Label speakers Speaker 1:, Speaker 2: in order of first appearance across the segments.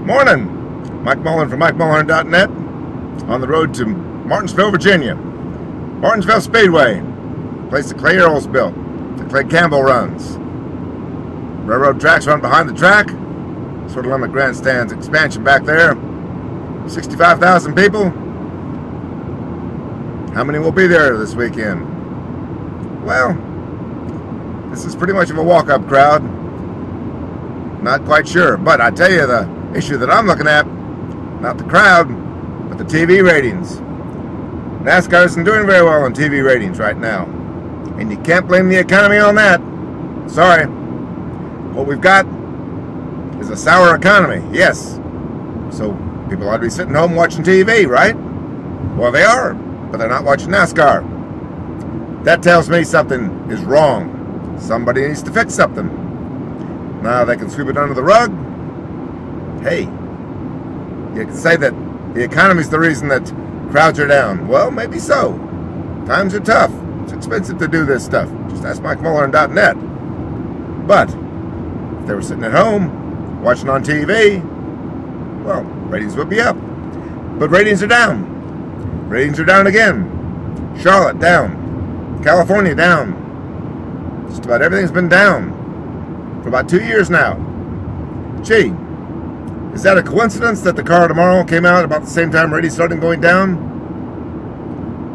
Speaker 1: Morning! Mike Mulhern from MikeMulhern'sNASCAR on the road to Martinsville, Virginia. Martinsville Speedway, place the Clay Earls built, the Clay Campbell runs. Railroad tracks run behind the track, sort of limit grandstands expansion back there. 65,000 people. How many will be there this weekend? Well, this is pretty much of a walk-up crowd. Not quite sure, but I tell you, the issue that I'm looking at, not the crowd, but the TV ratings. NASCAR isn't doing very well on TV ratings right now, and you can't blame the economy on that. Sorry. What we've got is a sour economy, yes. So people ought to be sitting home watching TV, right? Well, they are, but they're not watching NASCAR. That tells me something is wrong. Somebody needs to fix something. Now they can sweep it under the rug. Hey, you can say that the economy's the reason that crowds are down. Well, maybe so. Times are tough. It's expensive to do this stuff. Just ask MikeMulhern'sNASCAR. But if they were sitting at home, watching on TV, well, ratings would be up. But ratings are down. Ratings are down again. Charlotte down. California down. Just about everything's been down for about 2 years now. Gee, is that a coincidence that the car tomorrow came out about the same time ratings started going down?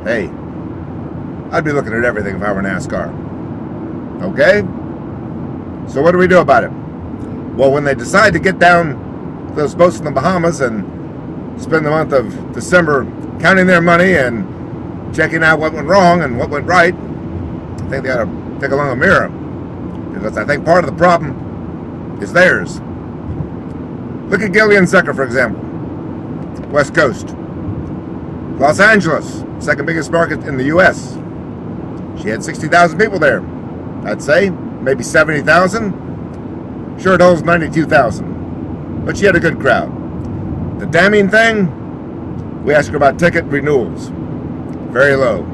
Speaker 1: Hey, I'd be looking at everything if I were NASCAR. Okay? So what do we do about it? Well, when they decide to get down to those boats in the Bahamas and spend the month of December counting their money and checking out what went wrong and what went right, I think they ought to take along a mirror. Because I think part of the problem is theirs. Look at Gillian Zucker, for example. West Coast. Los Angeles, second biggest market in the U.S. She had 60,000 people there. I'd say maybe 70,000. Sure, it holds 92,000. But she had a good crowd. The damning thing, we ask her about ticket renewals. Very low.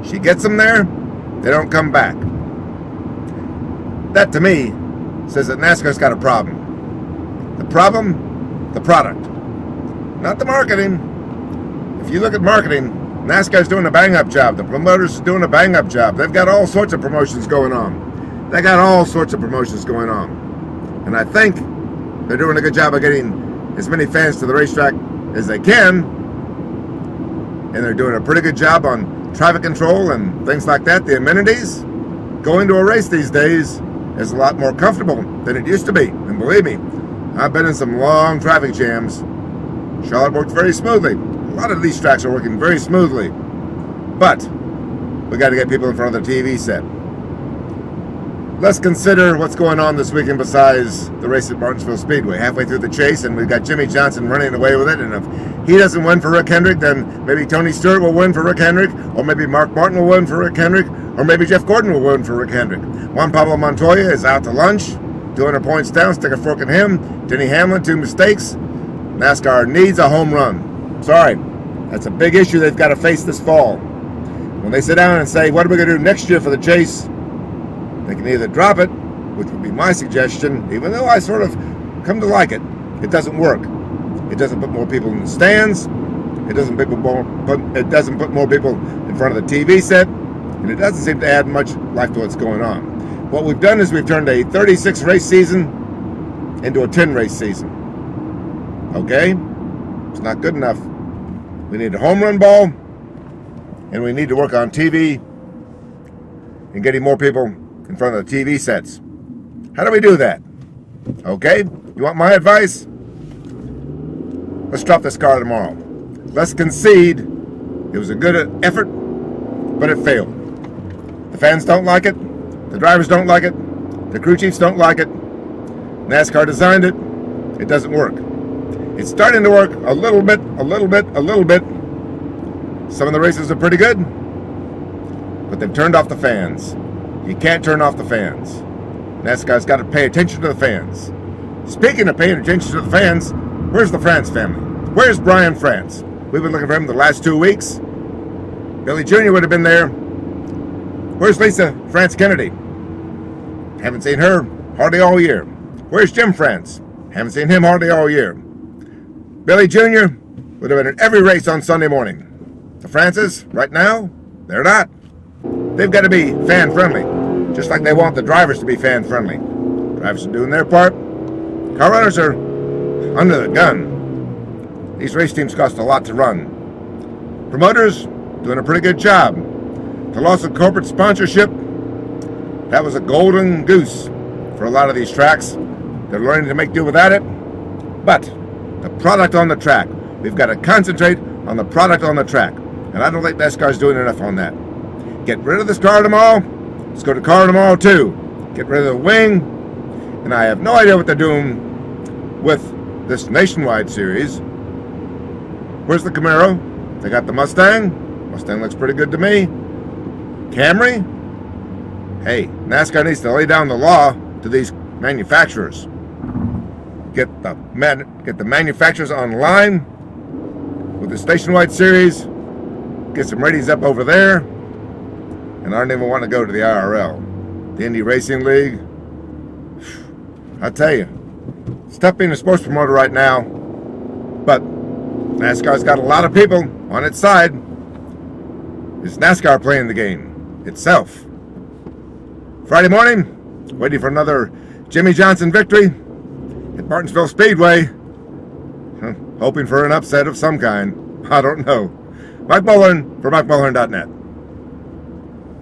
Speaker 1: She gets them there, they don't come back. That, to me, says that NASCAR's got a problem. The problem? The product. Not the marketing. If you look at marketing, NASCAR's doing a bang-up job. The promoters are doing a bang-up job. They've got all sorts of promotions going on. They got all sorts of promotions going on. And I think they're doing a good job of getting as many fans to the racetrack as they can. And they're doing a pretty good job on traffic control and things like that, the amenities. Going to a race these days is a lot more comfortable than it used to be. And believe me, I've been in some long traffic jams. Charlotte worked very smoothly. A lot of these tracks are working very smoothly. But we got to get people in front of the TV set. Let's consider what's going on this weekend besides the race at Martinsville Speedway. Halfway through the chase, and we've got Jimmie Johnson running away with it. And if he doesn't win for Rick Hendrick, then maybe Tony Stewart will win for Rick Hendrick, or maybe Mark Martin will win for Rick Hendrick, or maybe Jeff Gordon will win for Rick Hendrick. Juan Pablo Montoya is out to lunch. 200 points down, stick a fork in him. Denny Hamlin, 2 mistakes. NASCAR needs a home run. Sorry, that's a big issue they've got to face this fall. When they sit down and say, what are we going to do next year for the chase? They can either drop it, which would be my suggestion, even though I sort of come to like it. It doesn't work. It doesn't put more people in the stands. It doesn't put more people in front of the TV set. And it doesn't seem to add much life to what's going on. What we've done is we've turned a 36 race season into a 10 race season. Okay? It's not good enough. We need a home run ball, and we need to work on TV and getting more people in front of the TV sets. How do we do that? Okay? You want my advice? Let's drop this car tomorrow. Let's concede it was a good effort, but it failed. The fans don't like it. The drivers don't like it. The crew chiefs don't like it. NASCAR designed it. It doesn't work. It's starting to work a little bit. Some of the races are pretty good, but they've turned off the fans. You can't turn off the fans. NASCAR's got to pay attention to the fans. Speaking of paying attention to the fans, where's the France family? Where's Brian France? We've been looking for him the last 2 weeks. Billy Jr. would have been there. Where's Lesa France Kennedy? Haven't seen her hardly all year. Where's Jim France? Haven't seen him hardly all year. Billy Jr. would have been in every race on Sunday morning. The Frances, right now, they're not. They've got to be fan-friendly, just like they want the drivers to be fan-friendly. Drivers are doing their part. Car runners are under the gun. These race teams cost a lot to run. Promoters doing a pretty good job. The loss of corporate sponsorship, that was a golden goose for a lot of these tracks. They're learning to make do without it. But the product on the track, we've got to concentrate on the product on the track. And I don't think NASCAR's doing enough on that. Get rid of this car tomorrow. Let's go to car tomorrow too. Get rid of the wing. And I have no idea what they're doing with this nationwide series. Where's the Camaro? They got the Mustang. Mustang looks pretty good to me. Camry? Hey, NASCAR needs to lay down the law to these manufacturers. Get the manufacturers online with the nationwide series. Get some ratings up over there. And I don't even want to go to the IRL. The Indy Racing League. I tell you, it's tough being a sports promoter right now. But NASCAR's got a lot of people on its side. Is NASCAR playing the game itself? Friday morning, waiting for another Jimmie Johnson victory at Martinsville Speedway. Hoping for an upset of some kind. I don't know. Mike Mulhern for MikeMulhern.net.